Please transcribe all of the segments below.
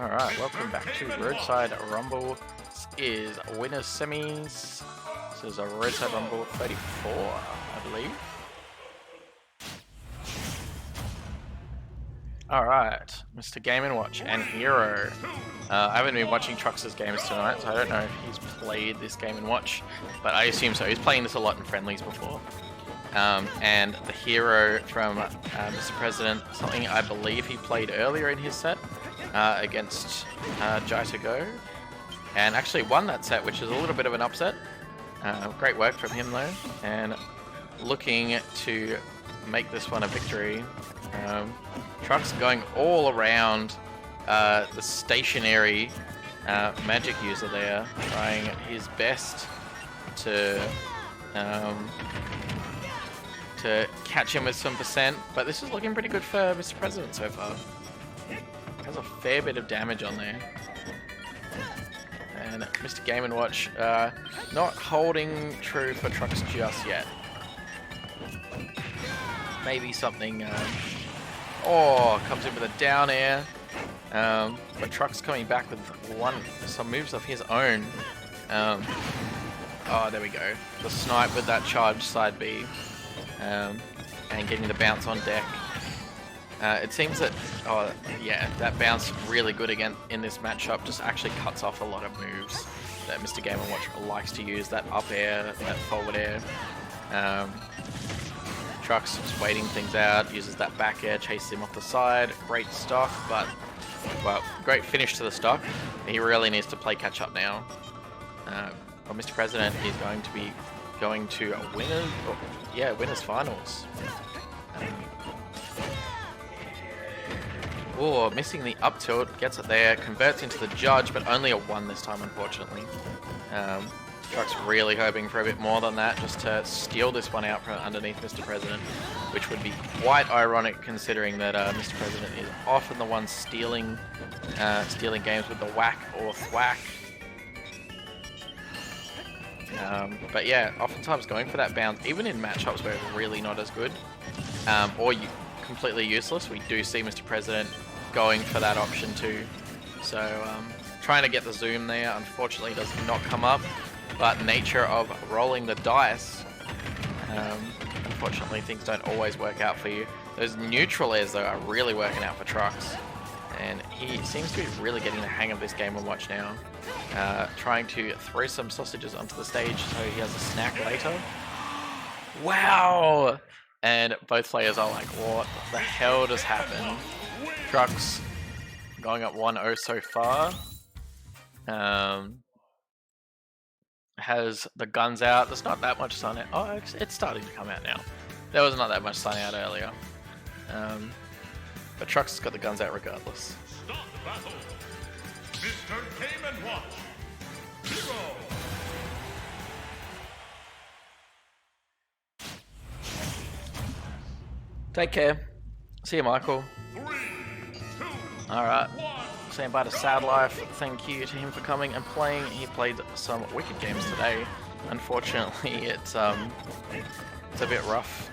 Alright, welcome back to Roadside Rumble. This is winners semis. This is a Roadside Rumble 34, I believe. Alright, Mr. Game & Watch and Hero. I haven't been watching Trux's games tonight, so I don't know if he's played this Game & Watch, but I assume so. He's playing this a lot in friendlies before. And the Hero from Mr. President, something I believe he played earlier in his set against Jai to Go, and actually won that set, which is a little bit of an upset. Great work from him though, and looking to make this one a victory. Trux going all around the stationary magic user there, trying his best to catch him with some percent, but this is looking pretty good for Mr. President so far. Has a fair bit of damage on there. And Mr. Game & Watch not holding true for Trux just yet. Maybe something... comes in with a down air. But Trux coming back with some moves of his own. There we go. The snipe with that charged side B. And getting the bounce on deck. It seems that, that bounce really good again in this matchup, just actually cuts off a lot of moves that Mr. Game & Watch likes to use, that up air, that forward air. Trux just waiting things out, uses that back air, chases him off the side, great stock, but, well, great finish to the stock. He really needs to play catch up now. But Mr. President is going to be going to a winners finals. Missing the up tilt, gets it there, converts into the judge, but only a 1 this time, unfortunately. Trux really hoping for a bit more than that, just to steal this one out from underneath Mr. President, which would be quite ironic considering that Mr. President is often the one stealing games with the whack or thwack. But yeah, oftentimes going for that bounce, even in matchups where it's really not as good, or completely useless, we do see Mr. President going for that option too. So trying to get the zoom there, unfortunately does not come up, but nature of rolling the dice, unfortunately things don't always work out for you. Those neutral airs though are really working out for Trux, and he seems to be really getting the hang of this Game & Watch now. Trying to throw some sausages onto the stage so he has a snack later. Wow! And both players are like, what the hell just happened? Trux going up 1-0 so far. Has the guns out. There's not that much sun out. Oh, it's starting to come out now. There was not that much sun out earlier. But Trux has got the guns out regardless. Start the battle. Mr. Game & Watch. Hero. Take care. See you, Michael. 3, 2, Alright. 1. Saying bye to Sad Life. Thank you to him for coming and playing. He played some wicked games today. Unfortunately, it's a bit rough.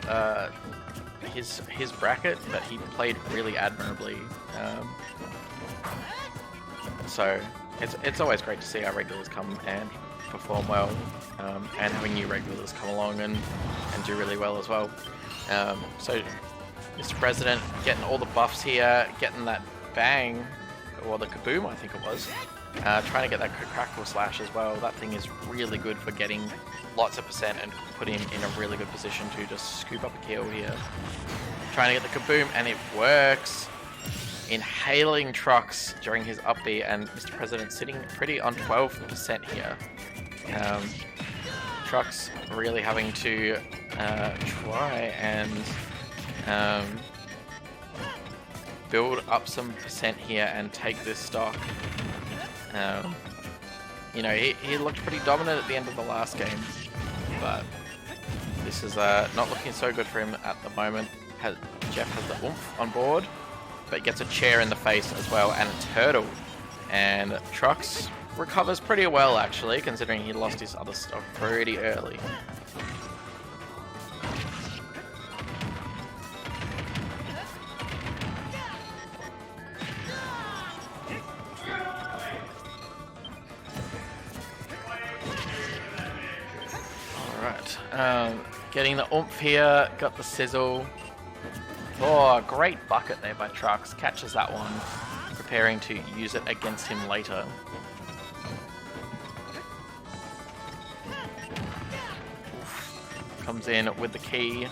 His bracket, but he played really admirably. So it's always great to see our regulars come and perform well, and having new regulars come along and do really well as well. So Mr. President getting all the buffs here, getting that bang, or the kaboom I think it was, trying to get that crackle slash as well. That thing is really good for getting lots of percent and putting him in a really good position to just scoop up a kill here. Trying to get the kaboom, and it works. Inhaling Trux during his up B, and Mr. President sitting pretty on 12% here. Trux really having to try and build up some percent here and take this stock. He looked pretty dominant at the end of the last game, but this is not looking so good for him at the moment. Jeff has the oomph on board, but gets a chair in the face as well, and a turtle. And Trux recovers pretty well actually, considering he lost his other stock pretty early. Getting the oomph here, got the sizzle. Oh, great bucket there by Trucks. Catches that one, preparing to use it against him later. Oof. Comes in with the key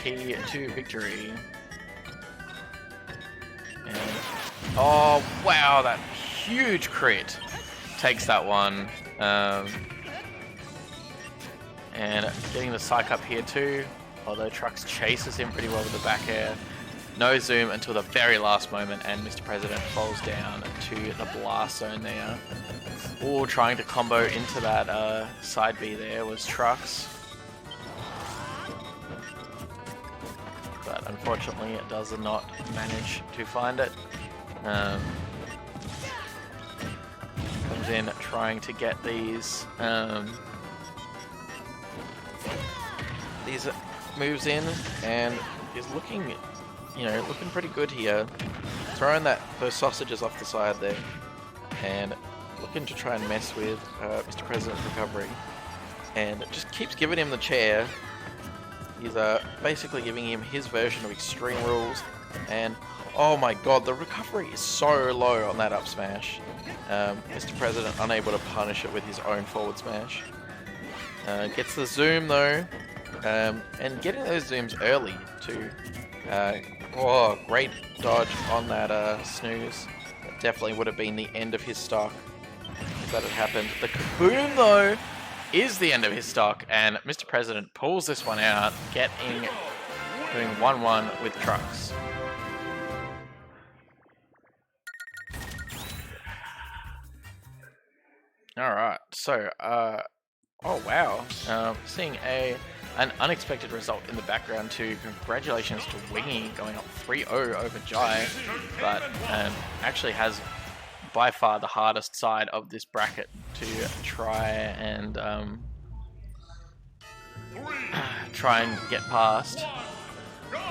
to victory. And, oh wow, that huge crit. Takes that one. And getting the psych up here too, although Trucks chases him pretty well with the back air. No zoom until the very last moment, and Mr. President falls down to the blast zone there. Oh, trying to combo into that side B there was Trucks. But unfortunately it does not manage to find it. Comes in trying to get these moves in, and is looking, looking pretty good here. Throwing those sausages off the side there, and looking to try and mess with Mr. President's recovery, and just keeps giving him the chair. He's basically giving him his version of Extreme Rules, and oh my god, the recovery is so low on that up smash. Mr. President unable to punish it with his own forward smash. Gets the zoom though, and getting those zooms early too. Oh, great dodge on that snooze. That definitely would have been the end of his stock if that had happened. The kaboom though is the end of his stock, and Mr. President pulls this one out, doing 1-1 with Trucks. Alright, so, oh wow, seeing an unexpected result in the background too. Congratulations to Wingy going up 3-0 over Jai, but actually has by far the hardest side of this bracket to try and get past.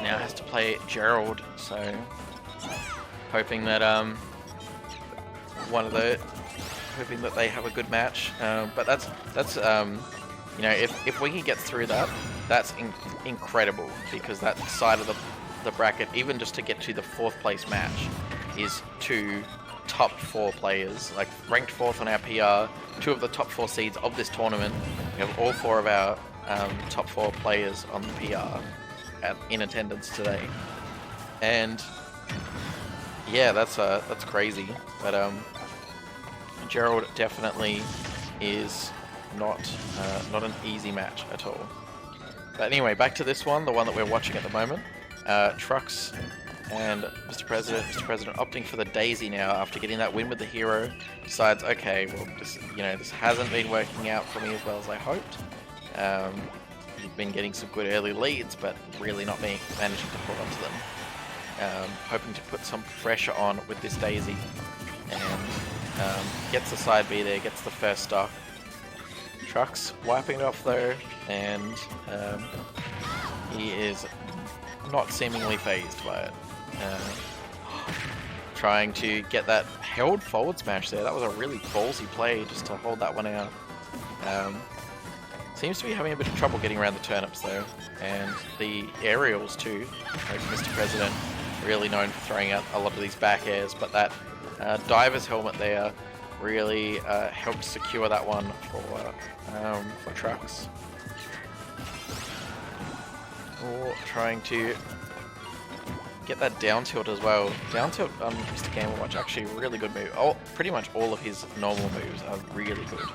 Now has to play Gerald, so hoping that hoping that they have a good match. But that's if Wingy gets through that, that's incredible, because that side of the bracket, even just to get to the 4th place match, is 2 top 4 players, like ranked 4th on our PR, 2 of the top 4 seeds of this tournament. We have all 4 of our top 4 players on the PR in attendance today, and yeah, that's crazy. But Gerald definitely is not an easy match at all. But anyway, back to this one, the one that we're watching at the moment. Trucks and Mr. President opting for the Daisy now after getting that win with the hero. Decides, okay, well, this hasn't been working out for me as well as I hoped. You've been getting some good early leads, but really not managing to hold on to them. Hoping to put some pressure on with this Daisy, and gets the side B there, gets the first stock. Trucks wiping it off though, and he is not seemingly phased by it. Trying to get that held forward smash there. That was a really ballsy play just to hold that one out. Seems to be having a bit of trouble getting around the turnips though, and the aerials too. Like Mr. President, really known for throwing out a lot of these back airs, but that diver's helmet there really helped secure that one for Trucks. Or trying to get that down tilt as well. Down tilt on Mr. Game & Watch, actually a really good move. Pretty much all of his normal moves are really good.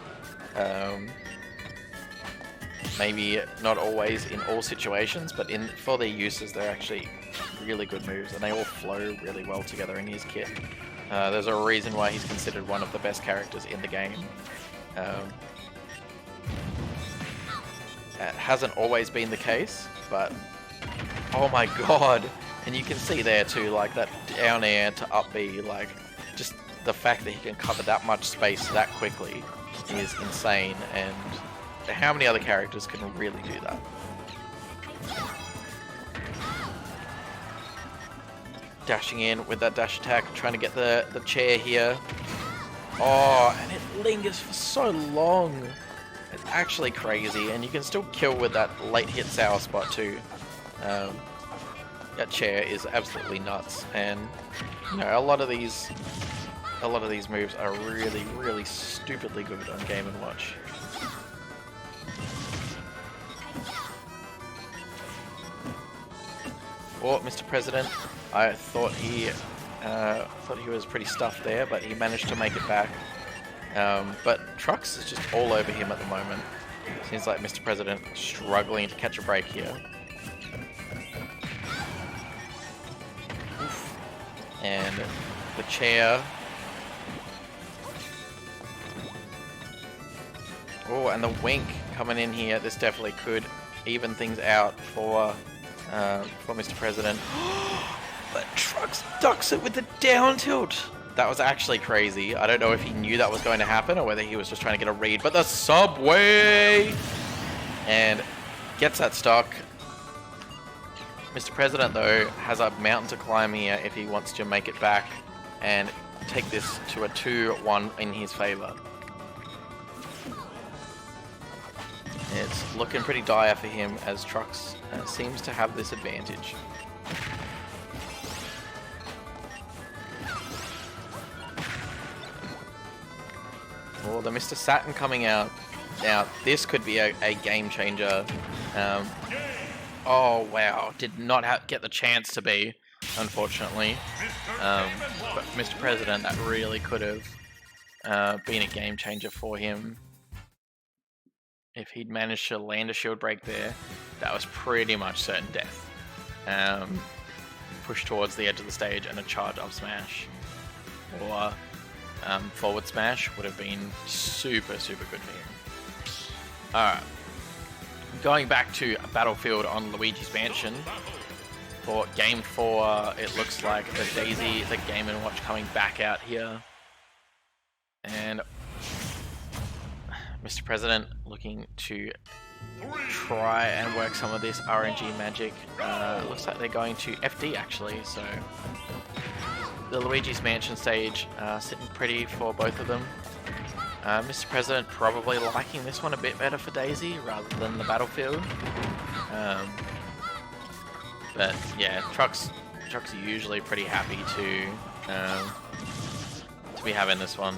Maybe not always in all situations, but for their uses, they're actually really good moves, and they all flow really well together in his kit. There's a reason why he's considered one of the best characters in the game. It hasn't always been the case, but oh my god! And you can see there too, like that down air to up B, like just the fact that he can cover that much space that quickly is insane, and how many other characters can really do that? Dashing in with that dash attack, trying to get the chair here. Oh, and it lingers for so long. It's actually crazy, and you can still kill with that late hit sour spot too. That chair is absolutely nuts, and you know, a lot of these moves are really, really stupidly good on Game & Watch. Oh, Mr. President, I thought he was pretty stuffed there, but he managed to make it back. But Trux is just all over him at the moment. Seems like Mr. President struggling to catch a break here. Oof. And the chair. Oh, and the wink coming in here. This definitely could even things out for Mr. President. But Trux ducks it with the down tilt. That was actually crazy. I don't know if he knew that was going to happen or whether he was just trying to get a read. But the subway! And gets that stock. Mr. President, though, has a mountain to climb here if he wants to make it back and take this to a 2-1 in his favor. It's looking pretty dire for him as Trux seems to have this advantage. Oh, the Mr. Saturn coming out. Now, this could be a game changer. Oh, wow. Did not get the chance to be, unfortunately. But Mr. President, that really could have been a game changer for him. If he'd managed to land a shield break there, that was pretty much certain death. Push towards the edge of the stage and a charge up smash. Or forward smash would have been super, super good for him. Alright. Going back to a battlefield on Luigi's Mansion. For Game 4, it looks like the Daisy, the Game & Watch coming back out here. And Mr. President looking to try and work some of this RNG magic. Looks like they're going to FD actually, so the Luigi's Mansion stage sitting pretty for both of them. Mr. President probably liking this one a bit better for Daisy rather than the battlefield. But yeah, Trux are usually pretty happy to be having this one.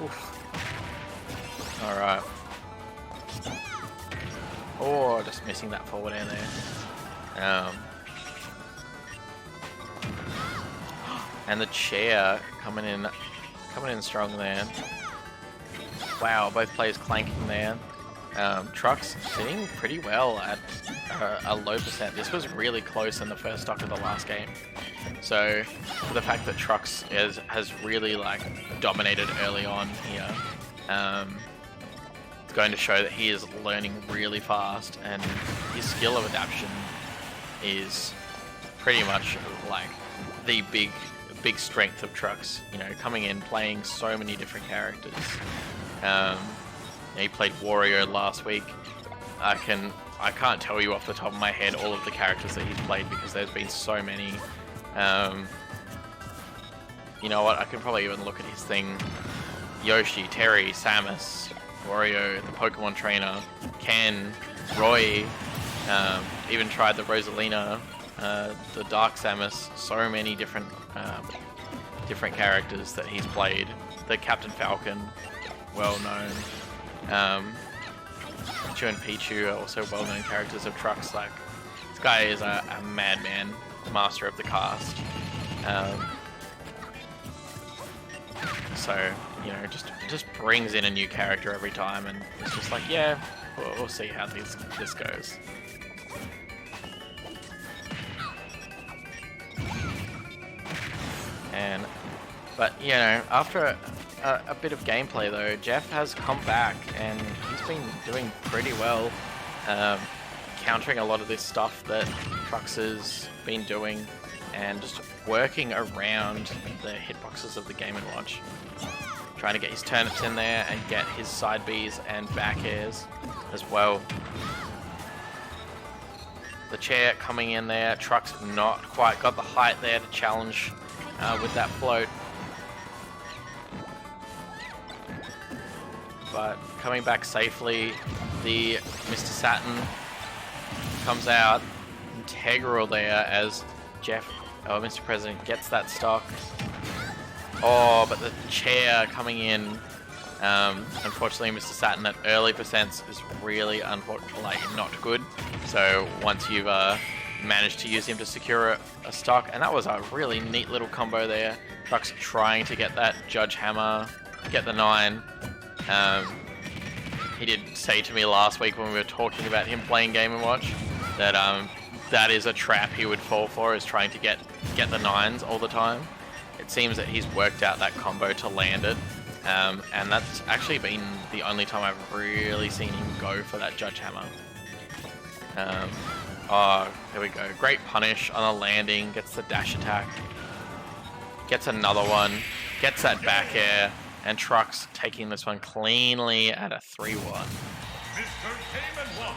Oof. Alright. Oh, just missing that forward air there. And the chair coming in strong there. Wow, both players clanking there. Trux sitting pretty well at a low percent. This was really close in the first stock of the last game. So the fact that Trux has really like dominated early on here, it's going to show that he is learning really fast, and his skill of adaptation is pretty much like the big strength of Trux. You know, coming in playing so many different characters. He played Wario last week. I can't tell you off the top of my head all of the characters that he's played because there's been so many. You know what? I can probably even look at his thing. Yoshi, Terry, Samus, Wario, the Pokemon trainer, Ken, Roy, even tried the Rosalina, the Dark Samus. So many different characters that he's played. The Captain Falcon, well known. Pichu and Pichu are also well known characters of Trux. Like, this guy is a madman, master of the cast. So, you know, just brings in a new character every time, and it's just like, yeah, we'll see how this goes. But you know, after a bit of gameplay though, Jeff has come back and he's been doing pretty well, countering a lot of this stuff that Trux has been doing, and just working around the hitboxes of the Game & Watch. Trying to get his turnips in there and get his side Bs and back airs as well. The chair coming in there, Trux not quite got the height there to challenge with that float. but coming back safely. The Mr. Saturn comes out integral there as Mr. President gets that stock. Oh, but the chair coming in. Unfortunately, Mr. Saturn at early percents is really not good. So once you've managed to use him to secure a stock, and that was a really neat little combo there. Truck's trying to get that Judge Hammer, get the 9. He did say to me last week when we were talking about him playing Game & Watch that that is a trap he would fall for, is trying to get the 9s all the time. It seems that he's worked out that combo to land it, and that's actually been the only time I've really seen him go for that Judge Hammer. Oh, there we go. Great punish on a landing, gets the dash attack, gets another one, gets that back air, and Truck's taking this one cleanly at a 3-1. Mr. Game & Watch.